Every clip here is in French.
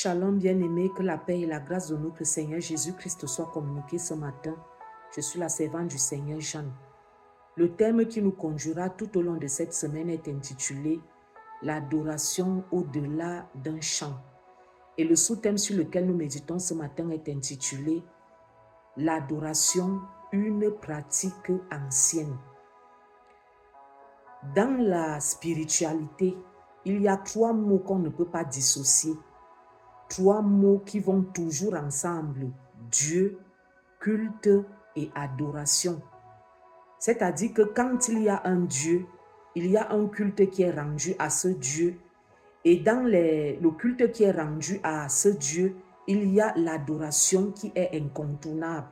Shalom bien-aimé, que la paix et la grâce de notre Seigneur Jésus-Christ soient communiquées ce matin. Je suis la servante du Seigneur Jeanne. Le thème qui nous conduira tout au long de cette semaine est intitulé « L'adoration au-delà d'un chant ». Et le sous-thème sur lequel nous méditons ce matin est intitulé « L'adoration, une pratique ancienne ». Dans la spiritualité, il y a 3 mots qu'on ne peut pas dissocier. 3 mots qui vont toujours ensemble, Dieu, culte et adoration. C'est-à-dire que quand il y a un Dieu, il y a un culte qui est rendu à ce Dieu. Et dans le culte qui est rendu à ce Dieu, il y a l'adoration qui est incontournable.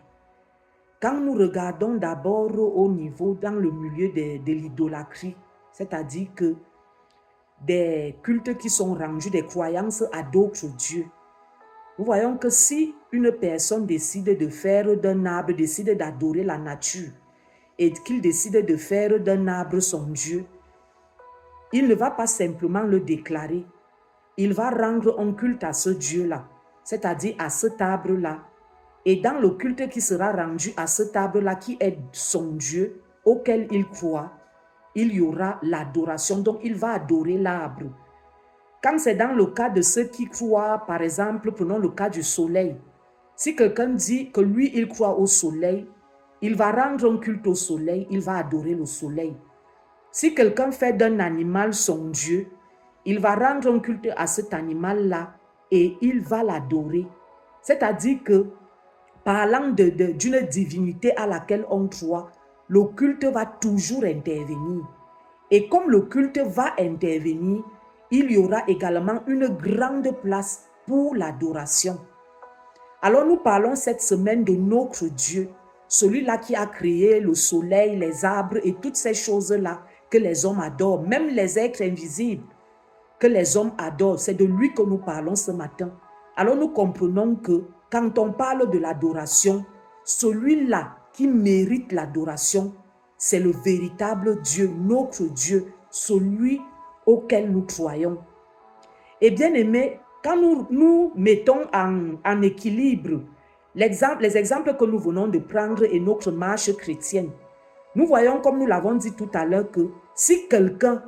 Quand nous regardons d'abord au niveau, dans le milieu de l'idolâtrie, c'est-à-dire que des cultes qui sont rendus, des croyances à d'autres dieux, nous voyons que si une personne décide de faire d'un arbre, décide d'adorer la nature et qu'il décide de faire d'un arbre son Dieu, il ne va pas simplement le déclarer, il va rendre un culte à ce Dieu-là, c'est-à-dire à cet arbre-là. Et dans le culte qui sera rendu à cet arbre-là, qui est son Dieu, auquel il croit, il y aura l'adoration. Donc, il va adorer l'arbre. Quand c'est dans le cas de ceux qui croient, par exemple, prenons le cas du soleil. Si quelqu'un dit que lui, il croit au soleil, il va rendre un culte au soleil, il va adorer le soleil. Si quelqu'un fait d'un animal son Dieu, il va rendre un culte à cet animal-là et il va l'adorer. C'est-à-dire que, parlant d'une divinité à laquelle on croit, le culte va toujours intervenir. Et comme le culte va intervenir, il y aura également une grande place pour l'adoration. Alors nous parlons cette semaine de notre Dieu, celui-là qui a créé le soleil, les arbres et toutes ces choses-là que les hommes adorent, même les êtres invisibles que les hommes adorent. C'est de lui que nous parlons ce matin. Alors nous comprenons que quand on parle de l'adoration, celui-là qui mérite l'adoration, c'est le véritable Dieu, notre Dieu, celui auquel nous croyons. Et bien aimé, quand nous mettons en équilibre les exemples que nous venons de prendre et notre marche chrétienne, nous voyons, comme nous l'avons dit tout à l'heure, que si quelqu'un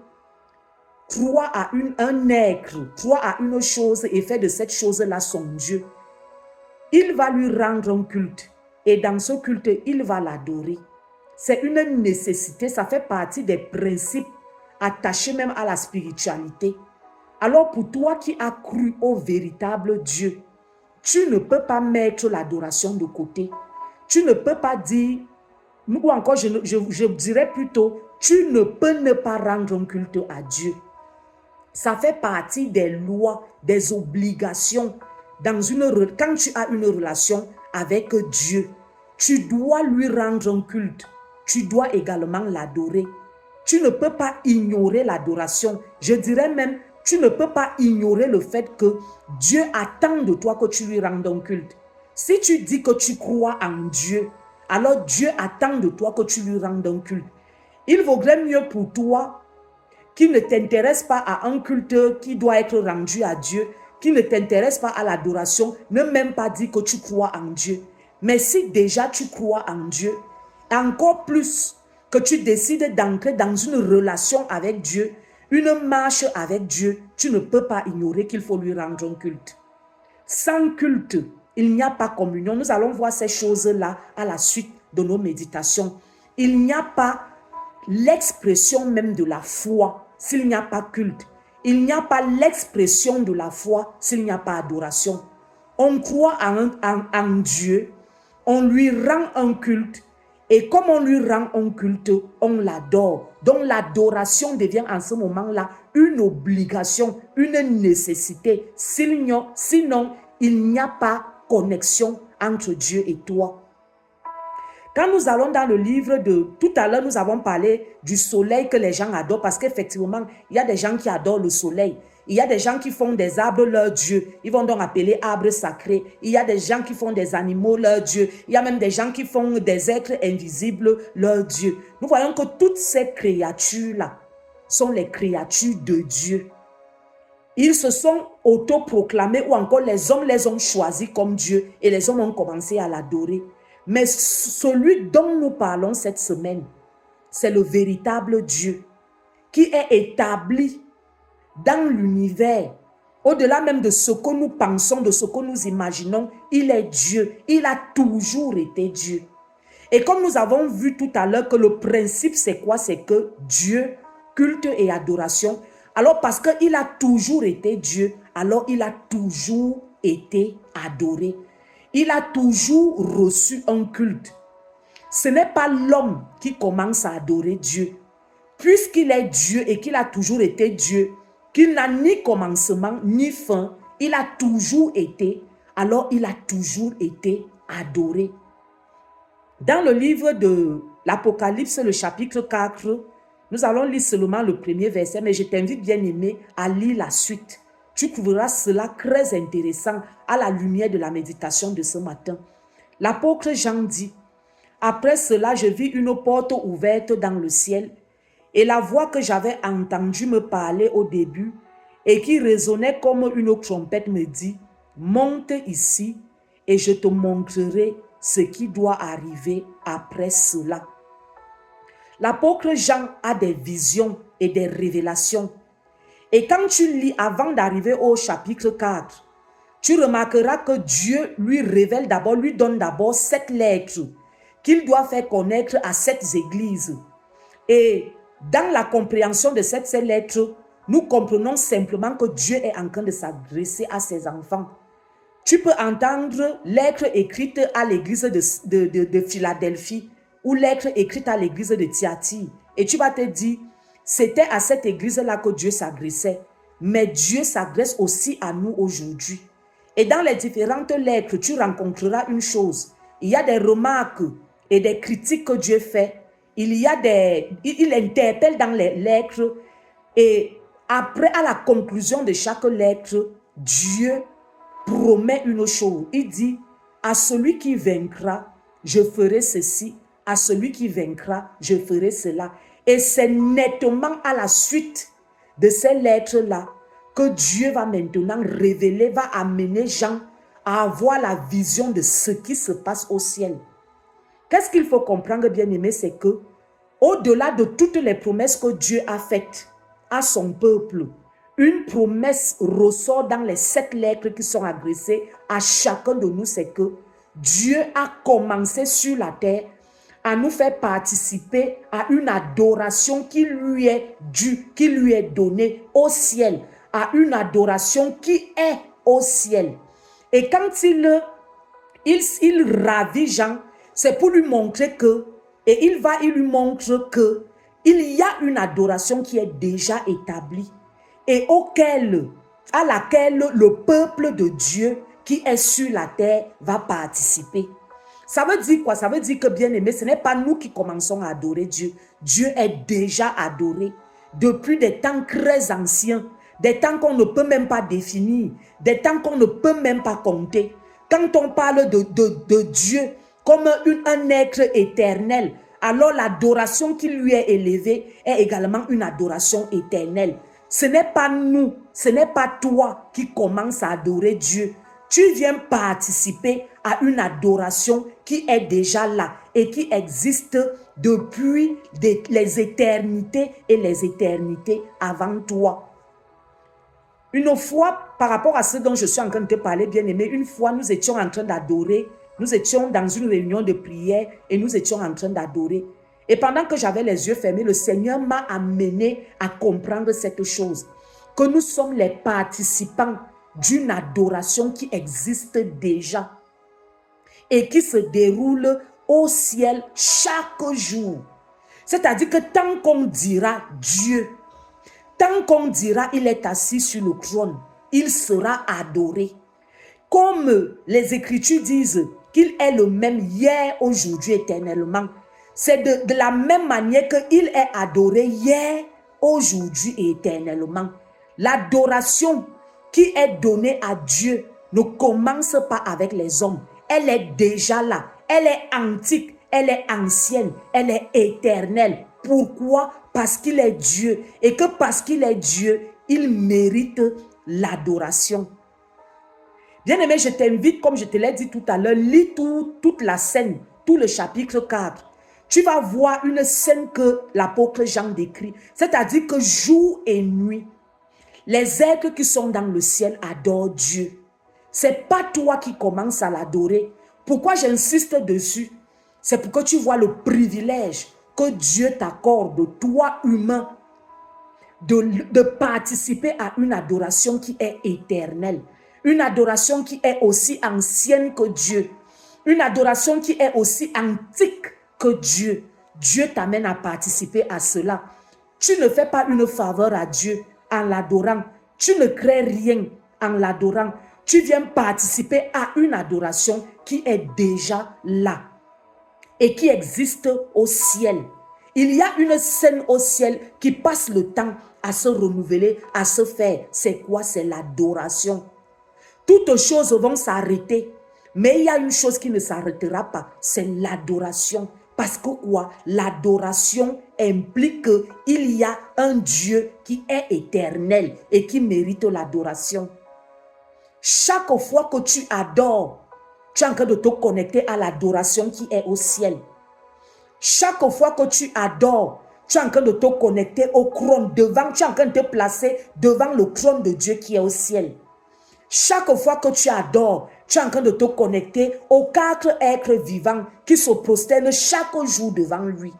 croit à un être, croit à une chose et fait de cette chose-là son Dieu, il va lui rendre un culte. Et dans ce culte, il va l'adorer. C'est une nécessité, ça fait partie des principes attachés même à la spiritualité. Alors pour toi qui as cru au véritable Dieu, tu ne peux pas mettre l'adoration de côté. Tu ne peux pas dire, ou encore je dirais plutôt, tu ne peux ne pas rendre un culte à Dieu. Ça fait partie des lois, des obligations. Quand tu as une relation avec Dieu, tu dois lui rendre un culte. Tu dois également l'adorer. Tu ne peux pas ignorer l'adoration. Je dirais même, tu ne peux pas ignorer le fait que Dieu attend de toi que tu lui rendes un culte. Si tu dis que tu crois en Dieu, alors Dieu attend de toi que tu lui rendes un culte. Il vaudrait mieux pour toi qui ne t'intéresse pas à un culte qui doit être rendu à Dieu, qui ne t'intéresse pas à l'adoration, ne même pas dire que tu crois en Dieu. Mais si déjà tu crois en Dieu, encore plus que tu décides d'entrer dans une relation avec Dieu, une marche avec Dieu, tu ne peux pas ignorer qu'il faut lui rendre un culte. Sans culte, il n'y a pas communion. Nous allons voir ces choses-là à la suite de nos méditations. Il n'y a pas l'expression même de la foi s'il n'y a pas culte. Il n'y a pas l'expression de la foi s'il n'y a pas adoration. On croit en Dieu, on lui rend un culte, et comme on lui rend un culte, on l'adore. Donc l'adoration devient en ce moment-là une obligation, une nécessité. Sinon, il n'y a pas connexion entre Dieu et toi. Quand nous allons dans le livre de... Tout à l'heure, nous avons parlé du soleil que les gens adorent parce qu'effectivement, il y a des gens qui adorent le soleil. Il y a des gens qui font des arbres leur Dieu. Ils vont donc appeler arbres sacrés. Il y a des gens qui font des animaux leur Dieu. Il y a même des gens qui font des êtres invisibles leur Dieu. Nous voyons que toutes ces créatures-là sont les créatures de Dieu. Ils se sont autoproclamés ou encore les hommes les ont choisis comme Dieu et les hommes ont commencé à l'adorer. Mais celui dont nous parlons cette semaine, c'est le véritable Dieu qui est établi dans l'univers. Au-delà même de ce que nous pensons, de ce que nous imaginons, il est Dieu. Il a toujours été Dieu. Et comme nous avons vu tout à l'heure que le principe c'est quoi? C'est que Dieu, culte et adoration. Alors parce qu'il a toujours été Dieu, alors il a toujours été adoré. Il a toujours reçu un culte. Ce n'est pas l'homme qui commence à adorer Dieu. Puisqu'il est Dieu et qu'il a toujours été Dieu, qu'il n'a ni commencement ni fin, il a toujours été, alors il a toujours été adoré. Dans le livre de l'Apocalypse, le chapitre 4, nous allons lire seulement le premier verset, mais je t'invite bien aimé à lire la suite. Tu trouveras cela très intéressant à la lumière de la méditation de ce matin. L'apôtre Jean dit, « Après cela, je vis une porte ouverte dans le ciel et la voix que j'avais entendue me parler au début et qui résonnait comme une trompette me dit, « Monte ici et je te montrerai ce qui doit arriver après cela. » L'apôtre Jean a des visions et des révélations. Et quand tu lis avant d'arriver au chapitre 4, tu remarqueras que Dieu lui révèle d'abord, lui donne d'abord 7 lettres qu'il doit faire connaître à 7 églises. Et dans la compréhension de cette lettre, nous comprenons simplement que Dieu est en train de s'adresser à ses enfants. Tu peux entendre lettre écrite à l'église de Philadelphie ou lettre écrite à l'église de Thyatire. Et tu vas te dire, c'était à cette église-là que Dieu s'adressait. Mais Dieu s'adresse aussi à nous aujourd'hui. Et dans les différentes lettres, tu rencontreras une chose. Il y a des remarques et des critiques que Dieu fait. Il interpelle dans les lettres. Et après, à la conclusion de chaque lettre, Dieu promet une chose. Il dit, à celui qui vaincra, je ferai ceci. À celui qui vaincra, je ferai cela. Et c'est nettement à la suite de ces lettres-là que Dieu va maintenant révéler, va amener Jean à avoir la vision de ce qui se passe au ciel. Qu'est-ce qu'il faut comprendre, bien-aimé, c'est que au-delà de toutes les promesses que Dieu a faites à son peuple, une promesse ressort dans les 7 lettres qui sont adressées à chacun de nous, c'est que Dieu a commencé sur la terre à nous faire participer à une adoration qui lui est due, qui lui est donnée au ciel, à une adoration qui est au ciel. Et quand il ravit Jean, c'est pour lui montrer que, et il lui montre que il y a une adoration qui est déjà établie et à laquelle le peuple de Dieu qui est sur la terre va participer. Ça veut dire quoi? Ça veut dire que, bien aimé, ce n'est pas nous qui commençons à adorer Dieu. Dieu est déjà adoré depuis des temps très anciens, des temps qu'on ne peut même pas définir, des temps qu'on ne peut même pas compter. Quand on parle de Dieu comme un être éternel, alors l'adoration qui lui est élevée est également une adoration éternelle. Ce n'est pas nous, ce n'est pas toi qui commences à adorer Dieu. Tu viens participer à une adoration qui est déjà là et qui existe depuis les éternités et les éternités avant toi. Une fois, par rapport à ce dont je suis en train de te parler, bien-aimé, une fois nous étions en train d'adorer, nous étions dans une réunion de prière et nous étions en train d'adorer. Et pendant que j'avais les yeux fermés, le Seigneur m'a amené à comprendre cette chose, que nous sommes les participants d'une adoration qui existe déjà et qui se déroule au ciel chaque jour. C'est-à-dire que tant qu'on dira Dieu, tant qu'on dira il est assis sur le trône, il sera adoré. Comme les Écritures disent qu'il est le même hier, aujourd'hui, éternellement. C'est de la même manière qu'il est adoré hier, aujourd'hui et éternellement. L'adoration qui est donnée à Dieu ne commence pas avec les hommes. Elle est déjà là. Elle est antique, elle est ancienne, elle est éternelle. Pourquoi? Parce qu'il est Dieu. Et que parce qu'il est Dieu, il mérite l'adoration. Bien-aimé, je t'invite, comme je te l'ai dit tout à l'heure, lis toute la scène, tout le chapitre 4. Tu vas voir une scène que l'apôtre Jean décrit, c'est-à-dire que jour et nuit, les êtres qui sont dans le ciel adorent Dieu. Ce n'est pas toi qui commences à l'adorer. Pourquoi j'insiste dessus? C'est pour que tu vois le privilège que Dieu t'accorde, toi humain, de participer à une adoration qui est éternelle. Une adoration qui est aussi ancienne que Dieu. Une adoration qui est aussi antique que Dieu. Dieu t'amène à participer à cela. Tu ne fais pas une faveur à Dieu en l'adorant. Tu ne crées rien en l'adorant. Tu viens participer à une adoration qui est déjà là et qui existe au ciel. Il y a une scène au ciel qui passe le temps à se renouveler, à se faire. C'est quoi? C'est l'adoration. Toutes choses vont s'arrêter, mais il y a une chose qui ne s'arrêtera pas, c'est l'adoration. Parce que quoi? L'adoration implique qu'il y a un Dieu qui est éternel et qui mérite l'adoration. Chaque fois que tu adores, tu es en train de te connecter à l'adoration qui est au ciel. Chaque fois que tu adores, tu es en train de te connecter au trône devant, tu es en train de te placer devant le trône de Dieu qui est au ciel. Chaque fois que tu adores, tu es en train de te connecter aux 4 êtres vivants qui se prosternent chaque jour devant lui.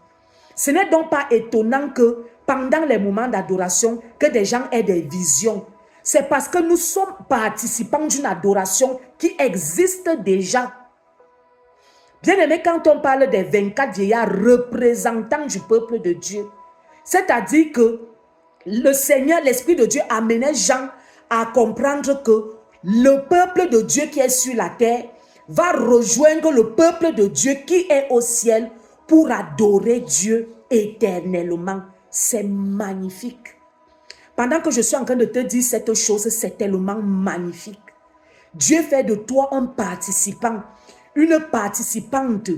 Ce n'est donc pas étonnant que pendant les moments d'adoration, que des gens aient des visions. C'est parce que nous sommes participants d'une adoration qui existe déjà. Bien aimé, quand on parle des 24 vieillards représentants du peuple de Dieu, c'est-à-dire que le Seigneur, l'Esprit de Dieu amenait Jean à comprendre que le peuple de Dieu qui est sur la terre va rejoindre le peuple de Dieu qui est au ciel pour adorer Dieu éternellement. C'est magnifique. Pendant que je suis en train de te dire cette chose, c'est tellement magnifique. Dieu fait de toi un participant, une participante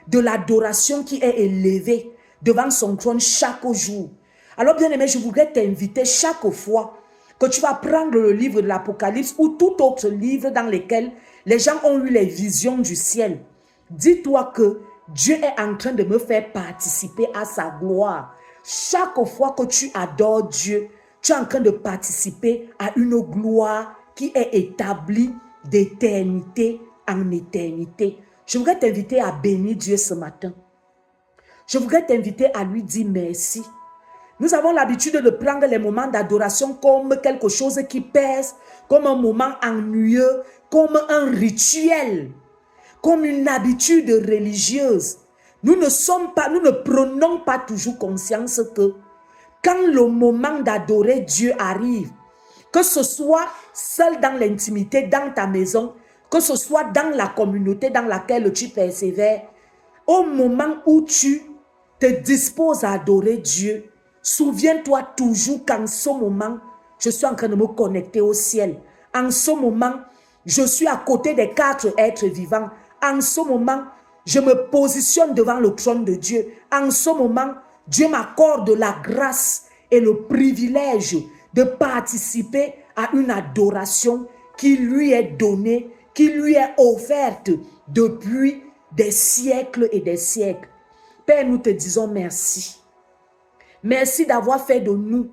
de l'adoration qui est élevée devant son trône chaque jour. Alors bien aimé, je voudrais t'inviter chaque fois que tu vas prendre le livre de l'Apocalypse ou tout autre livre dans lequel les gens ont eu les visions du ciel. Dis-toi que Dieu est en train de me faire participer à sa gloire. Chaque fois que tu adores Dieu, tu es en train de participer à une gloire qui est établie d'éternité en éternité. Je voudrais t'inviter à bénir Dieu ce matin. Je voudrais t'inviter à lui dire merci. Nous avons l'habitude de prendre les moments d'adoration comme quelque chose qui pèse, comme un moment ennuyeux, comme un rituel, comme une habitude religieuse. Nous ne prenons pas toujours conscience que quand le moment d'adorer Dieu arrive, que ce soit seul dans l'intimité, dans ta maison, que ce soit dans la communauté dans laquelle tu persévères, au moment où tu te disposes à adorer Dieu, souviens-toi toujours qu'en ce moment, je suis en train de me connecter au ciel. En ce moment, je suis à côté des 4 êtres vivants. En ce moment, je me positionne devant le trône de Dieu. En ce moment, Dieu m'accorde la grâce et le privilège de participer à une adoration qui lui est donnée, qui lui est offerte depuis des siècles et des siècles. Père, nous te disons merci. Merci d'avoir fait de nous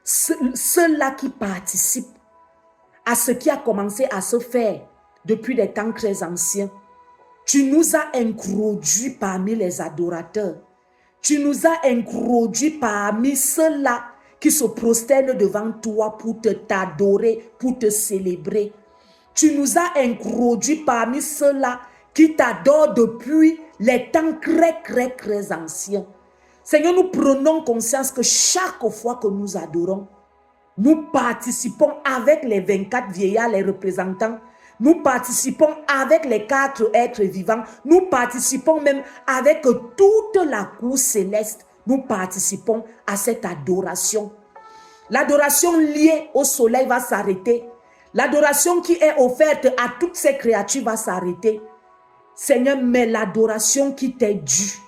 ceux-là qui participent à ce qui a commencé à se faire depuis des temps très anciens. Tu nous as introduits parmi les adorateurs. Tu nous as introduits parmi ceux-là qui se prosternent devant toi pour t'adorer, pour te célébrer. Tu nous as introduits parmi ceux-là qui t'adorent depuis les temps très anciens. Seigneur, nous prenons conscience que chaque fois que nous adorons, nous participons avec les 24 vieillards, les représentants. Nous participons avec les 4 êtres vivants. Nous participons même avec toute la cour céleste. Nous participons à cette adoration. L'adoration liée au soleil va s'arrêter. L'adoration qui est offerte à toutes ces créatures va s'arrêter. Seigneur, mais l'adoration qui t'est due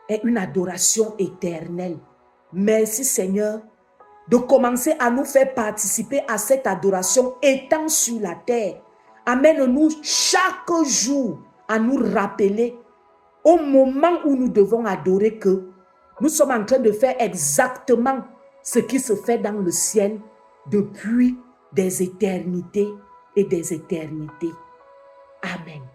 est une adoration éternelle. Merci Seigneur de commencer à nous faire participer à cette adoration étant sur la terre. Amène-nous chaque jour à nous rappeler au moment où nous devons adorer que nous sommes en train de faire exactement ce qui se fait dans le ciel depuis des éternités et des éternités. Amen.